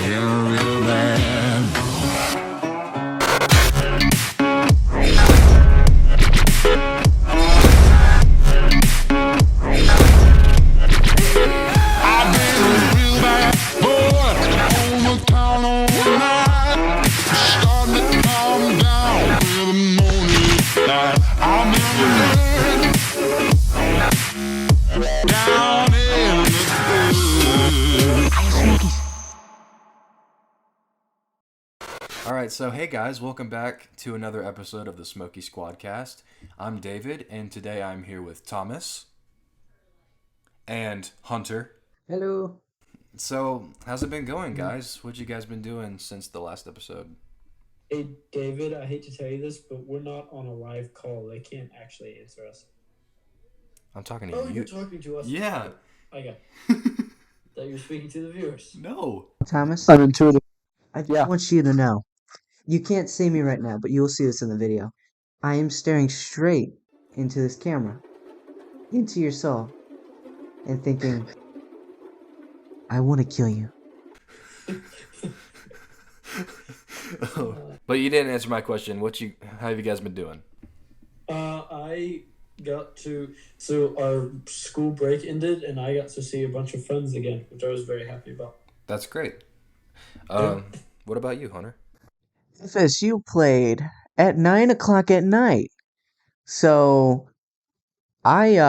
real bad. I've been a real bad boy on the town all night. Starting to calm down in the morning light. I'm in the rain, down in the dirt. Alright, so hey guys, welcome back to another episode of the Smokey Squadcast. I'm David, and today I'm here with Thomas and Hunter. Hello. So, how's it been going, guys? What you guys been doing since the last episode? Hey, David, I hate to tell you this, but we're not on a live call. They can't actually answer us. I'm talking to Oh, you. you're talking to us? Yeah. I got that you're speaking to the viewers. No. Thomas, I'm intuitive. I just want you to know. You can't see me right now, but you will see this in the video. I am staring straight into this camera, into your soul, and thinking, I want to kill you. Oh. But you didn't answer my question. How have you guys been doing? I got to... So our school break ended, and I got to see a bunch of friends again, which I was very happy about. That's great. What about you, Hunter? FSU played at 9 o'clock at night. So, I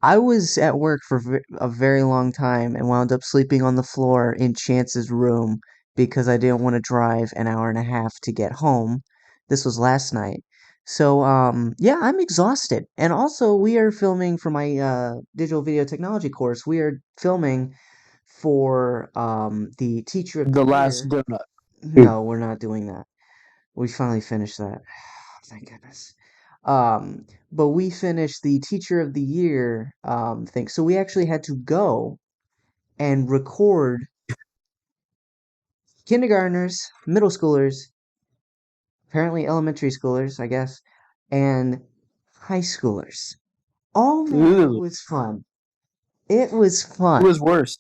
was at work for a very long time and wound up sleeping on the floor in Chance's room because I didn't want to drive an hour and a half to get home. This was last night. So, yeah, I'm exhausted. And also, we are filming for my digital video technology course. We are filming for the teacher of The the last year. donut. No, we're not doing that. We finally finished that. Thank goodness. But we finished the teacher of the year thing. So we actually had to go and record kindergartners, middle schoolers, apparently elementary schoolers, I guess, and high schoolers. Oh man, it Ooh. was fun. It was fun. Who was worse?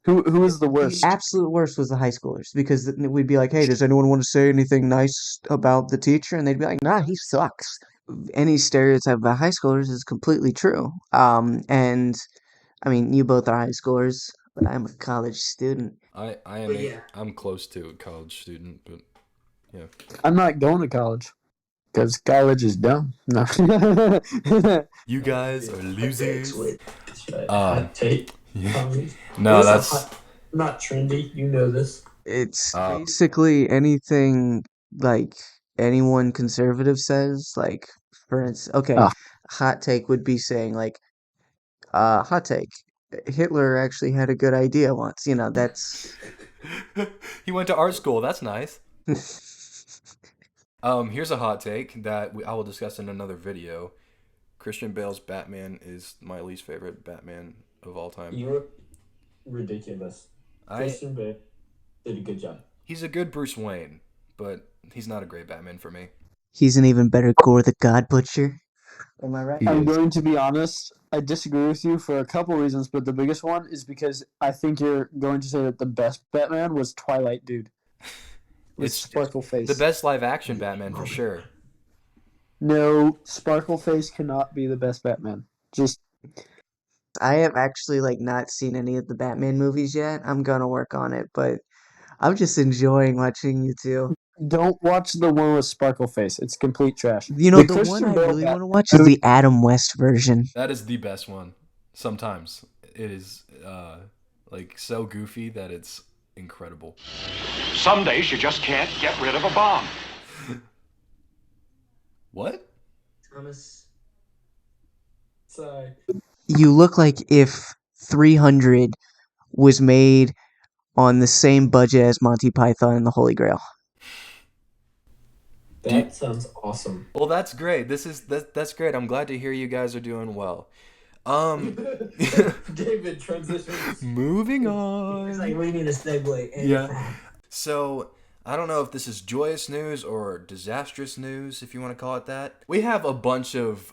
Who is the The worst? absolute worst was the high schoolers because we'd be like, "Hey, does anyone want to say anything nice about the teacher?" And they'd be like, "Nah, he sucks." Any stereotype about high schoolers is completely true. And I mean, you both are high schoolers, but I'm a college student. I am But yeah. I'm close to a college student, but yeah. I'm not going to college because college is dumb. No. You guys are losers. Hot take. Yeah. No, It's that's not trendy. You know this. It's basically anything like anyone conservative says. Like, for instance, okay, Ah. hot take would be saying like, hot take. Hitler actually had a good idea once. You know, that's. he went to art school. That's nice. Here's a hot take that I will discuss in another video. Christian Bale's Batman is my least favorite Batman of all time. You're ridiculous. Christian Bale did a good job. He's a good Bruce Wayne, but he's not a great Batman for me. He's an even better Gore the God Butcher. Am I right? I'm going to be honest. I disagree with you for a couple reasons, but the biggest one is because I think you're going to say that the best Batman was Twilight Dude. With It's Sparkle Face. the best live action Batman for sure. No, Sparkle Face cannot be the best Batman. Just I have actually not seen any of the Batman movies yet. I'm gonna work on it, but I'm just enjoying watching you two. don't watch the one with Sparkle Face. It's complete trash. You know, the one Christian I Bale really want to Batman- watch is the Adam West version. That is the best one. Sometimes it is so goofy that it's incredible. Some days you just can't get rid of a bomb. What? Thomas. Sorry. You look like if 300 was made on the same budget as Monty Python and the Holy Grail. That sounds awesome. Well, that's great. That's great. I'm glad to hear you guys are doing well. David transitions. Moving on. It's like we need a segue. Yeah. So, I don't know if this is joyous news or disastrous news, if you want to call it that. We have a bunch of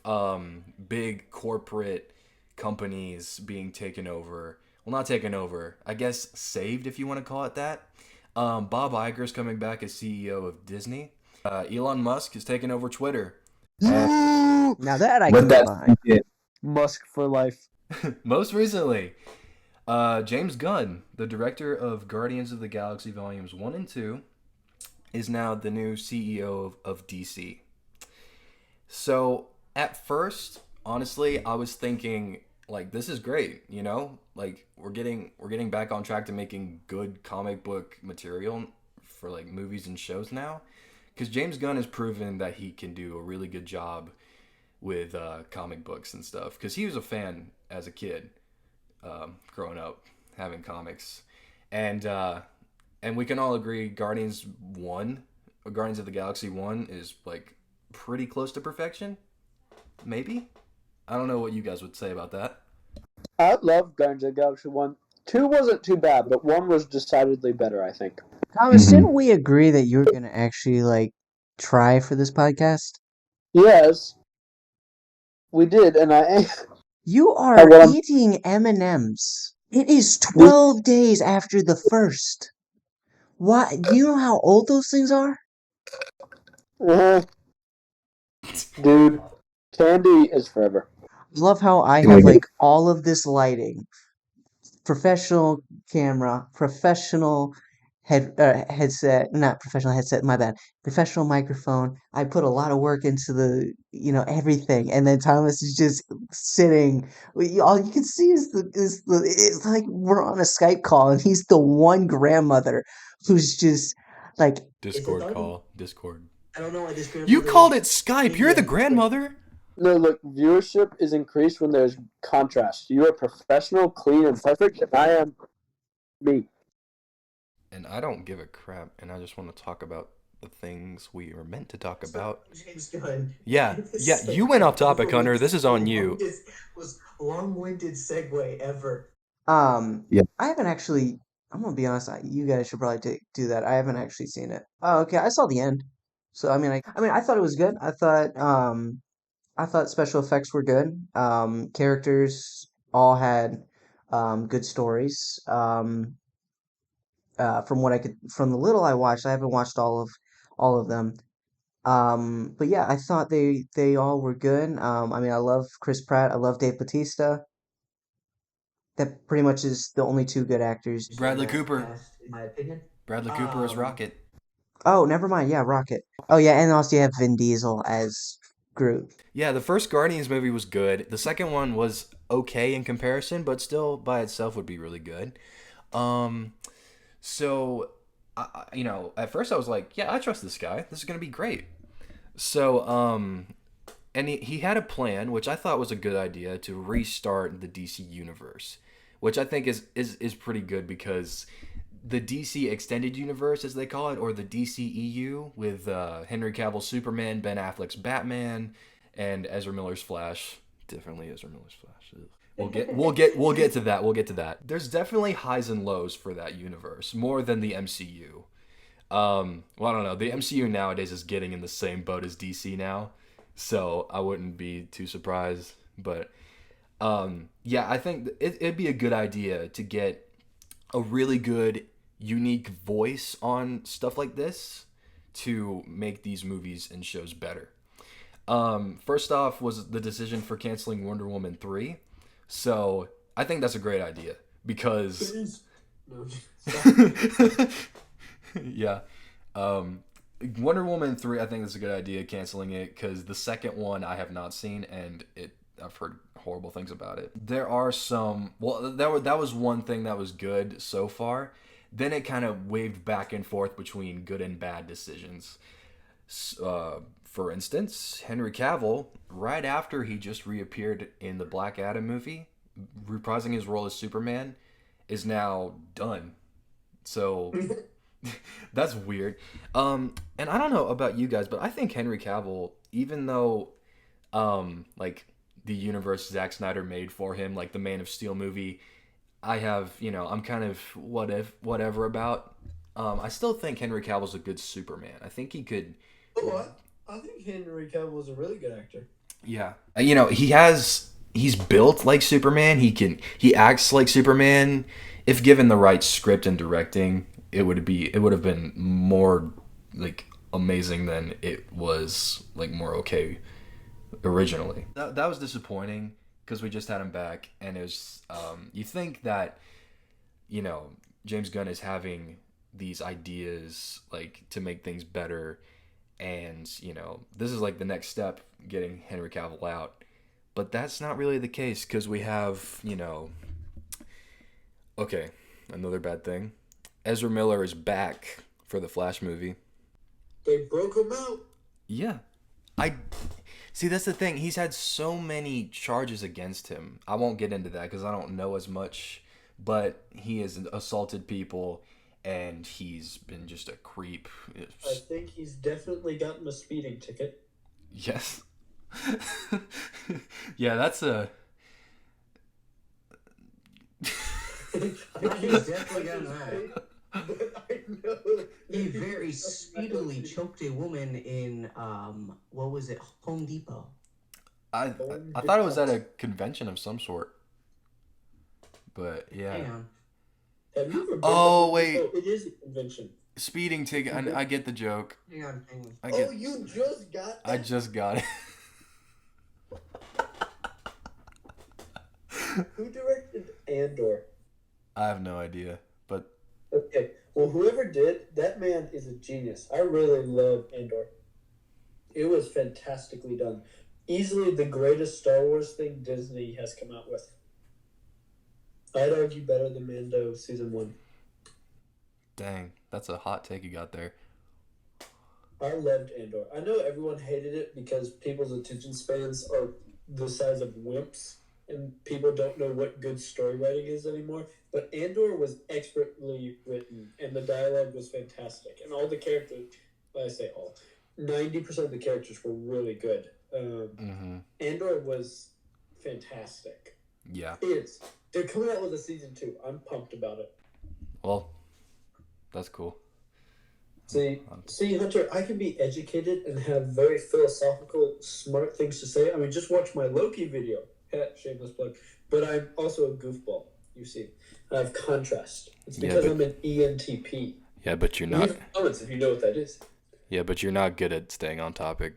big corporate companies being taken over well, not taken over, I guess saved, if you want to call it that. Bob Iger's coming back as CEO of Disney. Elon Musk is taking over Twitter. Now that I can Let get that behind. sink in. Musk for life. Most recently, James Gunn, the director of Guardians of the Galaxy Volumes 1 and 2, is now the new CEO of DC. So, at first, honestly, I was thinking, like, this is great, you know? Like, we're getting back on track to making good comic book material for, like, movies and shows now. Because James Gunn has proven that he can do a really good job with comic books and stuff. Because he was a fan as a kid, growing up, having comics. And we can all agree Guardians of the Galaxy 1 is, like, pretty close to perfection. Maybe? I don't know what you guys would say about that. I love Guardians of the Galaxy 1. 2 wasn't too bad, but 1 was decidedly better, I think. Thomas, didn't we agree that you were gonna actually like try for this podcast? Yes, we did, and You are what I'm- eating M&Ms. It is 12 days after the first. Why? Do you know how old those things are? Dude, candy is forever. I love how I have like all of this lighting, professional camera, professional headset, not professional headset, my bad, professional microphone. I put a lot of work into the, everything, and then Thomas is just sitting. All you can see is it's like we're on a Skype call, and he's the one grandmother who's just like Discord call. Discord. I don't know why this grandmother... You called it Skype. You're the grandmother. No, look, viewership is increased when there's contrast. You are professional, clean, and perfect, and I am me. And I don't give a crap, and I just want to talk about the things we were meant to talk about. James Gunn. Yeah, you went off topic, Hunter. This is on you. Was long-winded segue ever. Yeah. I haven't actually. I'm gonna be honest. You guys should probably do that. I haven't actually seen it. Oh, okay. I saw the end. So I mean, I thought it was good. I thought special effects were good. Characters all had good stories. From the little I watched, I haven't watched all of them. But yeah, I thought they all were good. I love Chris Pratt. I love Dave Bautista. That pretty much is the only two good actors. Bradley Cooper. In my opinion. Bradley Cooper is Rocket. Oh, never mind. Yeah, Rocket. Oh yeah, and also you have Vin Diesel as Groot. Yeah, the first Guardians movie was good. The second one was okay in comparison, but still by itself would be really good. So, at first I was like, yeah, I trust this guy. This is going to be great. So, and he had a plan, which I thought was a good idea, to restart the DC universe, which I think is pretty good because the DC Extended Universe, as they call it, or the DCEU, with Henry Cavill's Superman, Ben Affleck's Batman, and Ezra Miller's Flash. Definitely Ezra Miller's Flash. Ugh. We'll get to that. We'll get to that. There's definitely highs and lows for that universe, more than the MCU. Well, I don't know. The MCU nowadays is getting in the same boat as DC now, so I wouldn't be too surprised. But yeah, I think it'd be a good idea to get a really good, unique voice on stuff like this to make these movies and shows better. First off was the decision for canceling Wonder Woman 3. So I think that's a great idea because yeah, Wonder Woman 3, I think that's a good idea, canceling it, because the second one I have not seen, and I've heard horrible things about it. There are some, well, that was one thing that was good so far. Then it kind of waved back and forth between good and bad decisions. For instance, Henry Cavill, right after he just reappeared in the Black Adam movie, reprising his role as Superman, is now done. So that's weird. And I don't know about you guys, but I think Henry Cavill, even though like the universe Zack Snyder made for him, like the Man of Steel movie, I'm kind of whatever about. I still think Henry Cavill's a good Superman. I think he could. Oh, I think Henry Cavill is a really good actor. Yeah. He has he's built like Superman. He acts like Superman. If given the right script and directing, it would have been more like amazing than it was like more okay originally. That was disappointing because we just had him back, and it was you think that James Gunn is having these ideas like to make things better, and this is like the next step, getting Henry Cavill out, but that's not really the case because we have okay, another bad thing. Ezra Miller is back for the Flash movie. They broke him out. Yeah. I see, that's the thing. He's had so many charges against him. I won't get into that because I don't know as much, but he has assaulted people and he's been just a creep. I think he's definitely gotten a speeding ticket. Yes. Yeah, that's a. Yeah, he's definitely gotten that. But I know He very speedily choked a woman in what was it, Home Depot. I thought it was at a convention of some sort. But yeah. Hang on. Have you ever been Oh, to- wait. Oh, it is a convention. Speeding ticket. I get the joke. Hang on. Hang on. I get. Oh, you just got that? I just got it. Who directed Andor? I have no idea, but Okay, well, whoever did, that man is a genius. I really love Andor. It was fantastically done. Easily the greatest Star Wars thing Disney has come out with. I'd argue better than Mando Season 1. dang, that's a hot take you got there. I loved Andor. I know everyone hated it because people's attention spans are the size of wimps and people don't know what good story writing is anymore. But Andor was expertly written and the dialogue was fantastic. And all the characters, I say all, 90% of the characters were really good. Andor was fantastic. Yeah. They're coming out with a season 2. I'm pumped about it. Well, that's cool. See, Hunter, I can be educated and have very philosophical, smart things to say. I mean, just watch my Loki video. Shameless plug. But I'm also a goofball, you see. I have contrast. It's because I'm an ENTP. Yeah, but you're not. Leave comments if you know what that is. Yeah, but you're not good at staying on topic.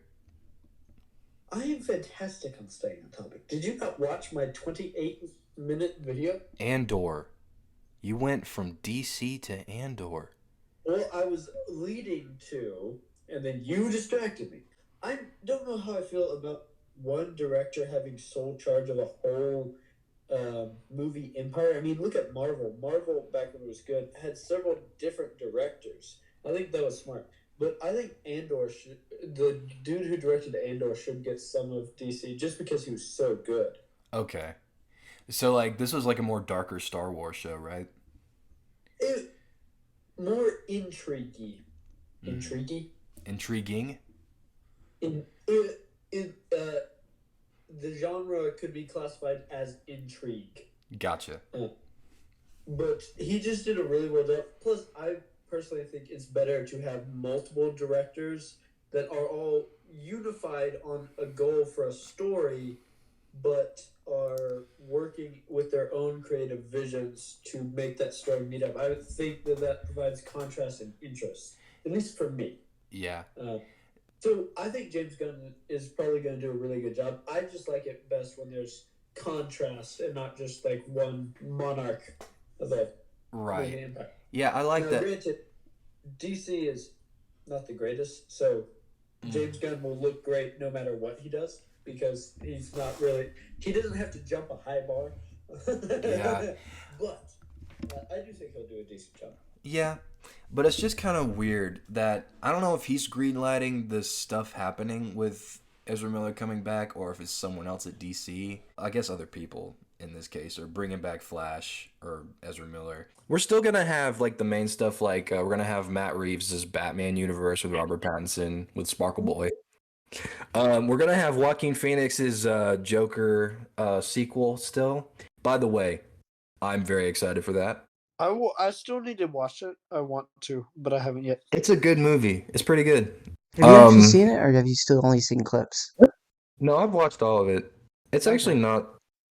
I am fantastic on staying on topic. Did you not watch my 28-minute video? Andor. You went from DC to Andor. Well, I was leading to, and then you distracted me. I don't know how I feel about one director having sole charge of a whole movie empire. I mean, look at Marvel. Marvel, back when it was good, had several different directors. I think that was smart. But I think the dude who directed Andor should get some of DC just because he was so good. Okay. So, like, this was like a more darker Star Wars show, right? More intriguey. Intriguey? Intriguing? The genre could be classified as intrigue. Gotcha. But he just did a really well job. Plus, I personally think it's better to have multiple directors that are all unified on a goal for a story, but are working with their own creative visions to make that story meet up. I would think that provides contrast and interest, at least for me. Yeah. So I think James Gunn is probably going to do a really good job. I just like it best when there's contrast and not just like one monarch of a Right. empire. Yeah, I like that. Granted, DC is not the greatest, so James Gunn will look great no matter what he does because he's not really. He doesn't have to jump a high bar. Yeah. But I do think he'll do a decent job. Yeah, but it's just kind of weird that I don't know if he's greenlighting this stuff happening with Ezra Miller coming back or if it's someone else at DC. I guess other people in this case are bringing back Flash or Ezra Miller. We're still going to have like the main stuff, like we're going to have Matt Reeves' Batman universe with Robert Pattinson with Sparkle Boy. We're going to have Joaquin Phoenix's Joker sequel still. By the way, I'm very excited for that. I still need to watch it. I want to, but I haven't yet. It's a good movie. It's pretty good. Have you actually seen it, or have you still only seen clips? No, I've watched all of it. It's actually not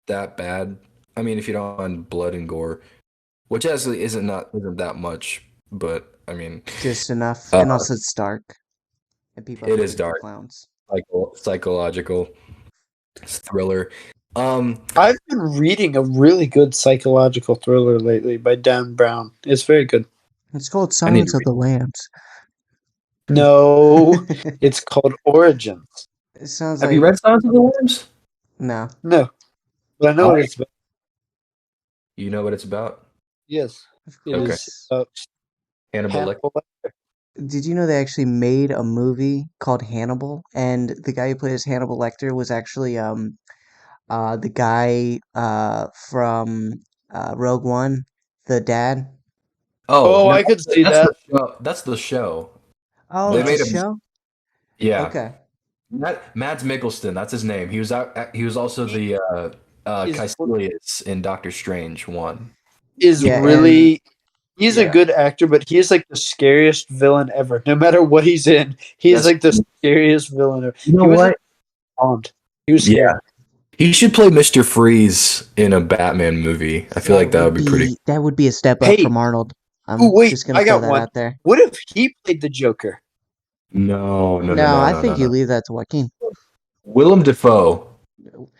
that bad. I mean, if you don't mind blood and gore, which actually isn't that much, but I mean, Just enough, uh, and also it's dark, and people are it is rooting for dark, clowns. psychological thriller. I've been reading a really good psychological thriller lately by Dan Brown. It's very good. It's called I need to Silence of read. the Lambs. No, it's called Origins. It sounds Have you like read Silence of the Lambs? no. No, but I know what Why? it's about. You know what it's about? Yes, Of it Okay, is course. about Hannibal Lecter. Hannibal. Did you know they actually made a movie called Hannibal, and the guy who plays Hannibal Lecter was actually the guy from Rogue One, the dad. Oh Oh, no, I could see that's the that. show. That's the show. Oh, They it's a made a show. yeah. Okay. Mads Mikkelsen, that's his name. He was out. He was also He the is Caecilius in Doctor Strange 1. is Yeah, and really he's a Yeah, good actor, but he is like the scariest villain ever. No matter what he's in, he is that's like the scariest villain ever. you know He was in what? Bond. He was Yeah, scary. he should play Mr. Freeze in a Batman movie. I feel like that would be pretty. that would be a step up Hey, from Arnold. oh I'm wait, just gonna I throw got that one. out there. What if he played the Joker No, no, no, No, no, I no, no, think you no. leave that to Joaquin. Willem Dafoe.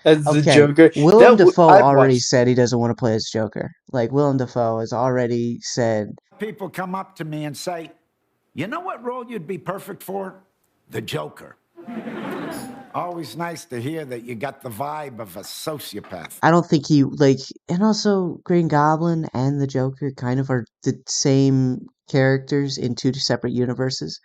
as the Okay, Joker? Willem Dafoe I'd already watch. said he doesn't want to play as Joker. Like Willem Dafoe has already said, People come up to me and say, you know what role you'd be perfect for? The Joker. Always nice to hear that you got the vibe of a sociopath. I don't think he like, and also Green Goblin and the Joker kind of are the same characters in two separate universes.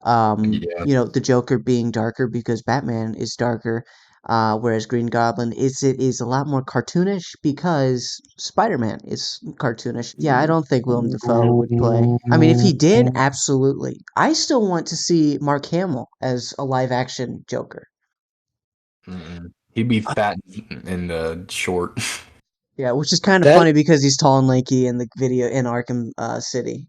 Yeah. The Joker being darker because Batman is darker, whereas Green Goblin is a lot more cartoonish because Spider-Man is cartoonish. Yeah, I don't think Willem Dafoe would play. I mean, if he did, absolutely. I still want to see Mark Hamill as a live action Joker. Mm-mm. He'd be fat and short. Yeah, which is kind of That funny because he's tall and lanky in the video in Arkham City,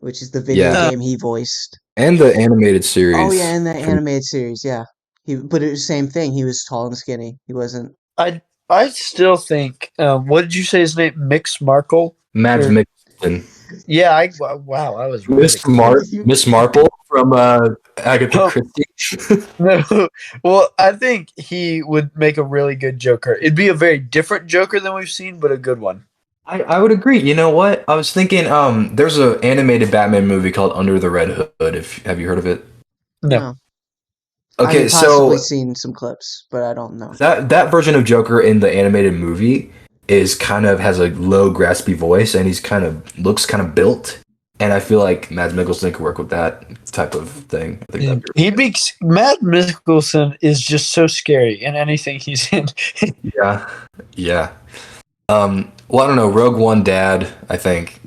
which is the video uh, game he voiced. And the animated Oh yeah, series in the from animated series, yeah. But it was the same thing. He was tall and skinny. He wasn't. I still think. What did you say his name? Mix Markle. Mads Or Mikkelsen. yeah, wow, I was really close. Miss Marple from Agatha Oh, Christie. no. Well, I think he would make a really good Joker. It'd be a very different Joker than we've seen, but a good one. I would agree. You know what? I was thinking there's an animated Batman movie called Under the Red Hood. If have you heard of it? No. No. Okay, I've possibly so seen some clips, but I don't know. that version of Joker in the animated movie is kind of has a low graspy voice and he's kind of looks kind of built. And I feel like Mads Mikkelsen could work with that type of thing. I think that'd be He makes Matt Mikkelsen is just so scary in anything he's in. yeah. Yeah. Well, I don't know. Rogue One Dad, I think.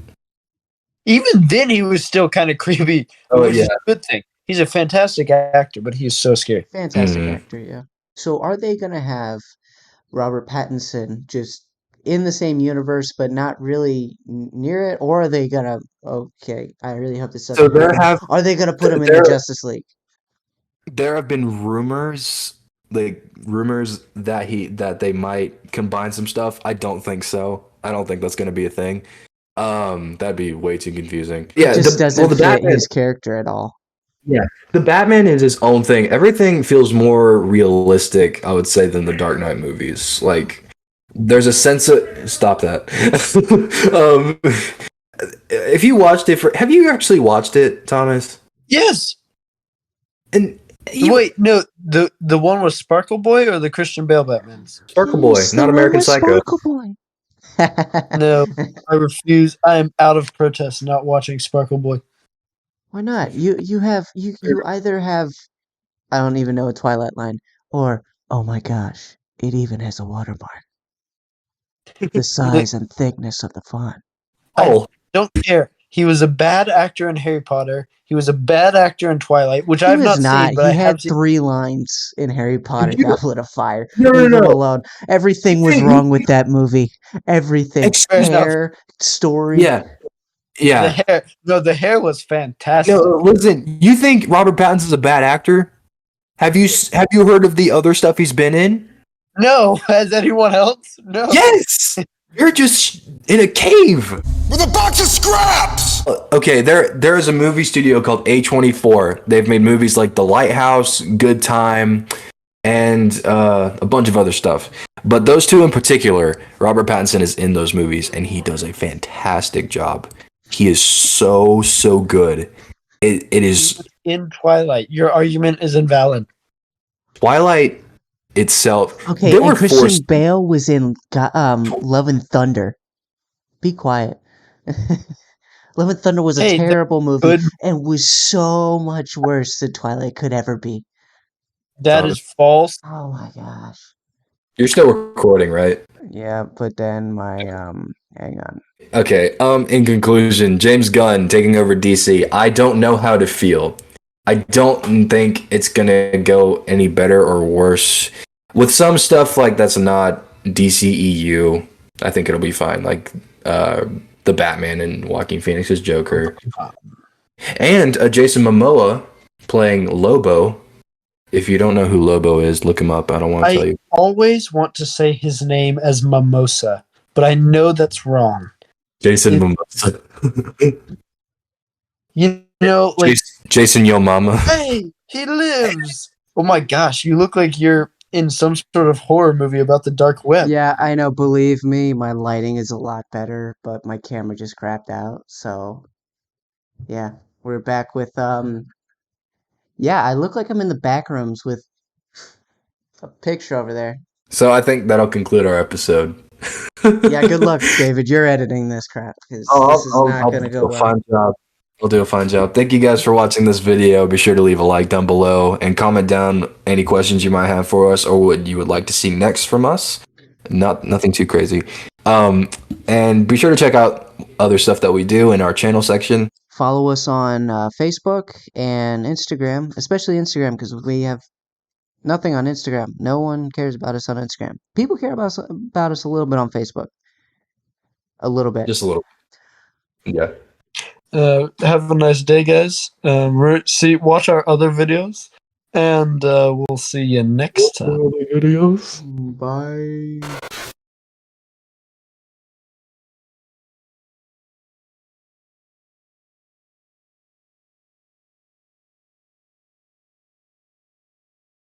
Even then, he was still kind of creepy, Oh, which is yeah. a good thing. He's a fantastic actor, but he's so scary. Fantastic Mhm. actor, yeah. So are they gonna have Robert Pattinson just in the same universe but not really near it, or are they gonna? Okay, I really hope this So doesn't happen. Are they gonna put him in the there Justice League? there have been rumors, like rumors that they might combine some stuff. I don't think so. I don't think that's gonna be a thing. That'd be way too confusing. It Yeah, just doesn't the fit Batman. his character at all. Yeah, the Batman is his own thing. Everything feels more realistic, I would say, than the Dark Knight movies. Like, there's a sense of stop that. um, if you watched it have you actually watched it, Thomas? Yes. And Wait, no, the one with Sparkle Boy or the Christian Bale Batman's? Sparkle Boy, Yes, the not one American with Psycho. Sparkle Boy. No, I refuse. I am out of protest not watching Sparkle Boy. Why not? You either have, I don't even know, a Twilight line, or oh my gosh, it even has a watermark. The size and thickness of the font. I Oh, don't care. He was a bad actor in Harry Potter. He was a bad actor in Twilight, which He I've was not not. seen, but He I had have seen. 3 lines in Harry Potter you, Goblet of Fire. no, no, Leave him no. alone. Everything was You wrong with that movie. Everything. Fair enough. Hair, story. yeah, The yeah. hair, no, the hair was fantastic. No, listen. You think Robert Pattinson's a bad actor? Have you heard of the other stuff he's been in? No, has anyone else? No. Yes! You're just in a cave. With a box of scraps! Okay, there is a movie studio called A24. They've made movies like The Lighthouse, Good Time, and a bunch of other stuff. But those two in particular, Robert Pattinson is in those movies, and he does a fantastic job. He is so good. It is In Twilight, your argument is invalid. Twilight itself. Okay, they and were Christian forced. Bale was in Love and Thunder. Be quiet. Love and Thunder was a Hey, terrible movie good. and was so much worse than Twilight could ever be. That is false. Oh my gosh. You're still recording, right? Yeah, but then my hang on. Okay. In conclusion, James Gunn taking over DC. I don't know how to feel. I don't think it's gonna go any better or worse. With some stuff like that's not DCEU, I think it'll be fine. Like the Batman and Joaquin Phoenix's Joker, and Jason Momoa playing Lobo. If you don't know who Lobo is, look him up. I don't want to tell you. I always want to say his name as Mimosa, but I know that's wrong. Jason Momoa. You know, like, Jason Yo Mama. hey, he lives. Oh my gosh, you look like you're in some sort of horror movie about the dark web. Yeah, I know, believe me, my lighting is a lot better, but my camera just crapped out. So yeah, we're back with yeah, I look like I'm in the back rooms with a picture over there. So I think that'll conclude our episode. Yeah, good luck, David. You're editing this crap because this is not going to go well. Fine job. I'll do a fine job. Thank you guys for watching this video. Be sure to leave a like down below and comment down any questions you might have for us or what you would like to see next from us. Nothing too crazy. And be sure to check out other stuff that we do in our channel section. Follow us on Facebook and Instagram, especially Instagram because we have nothing on Instagram. No one cares about us on Instagram. People care about us a little bit on Facebook. A little bit. Just a little. Yeah. Have a nice day, guys. Watch our other videos, and we'll see you next time. Videos. Bye.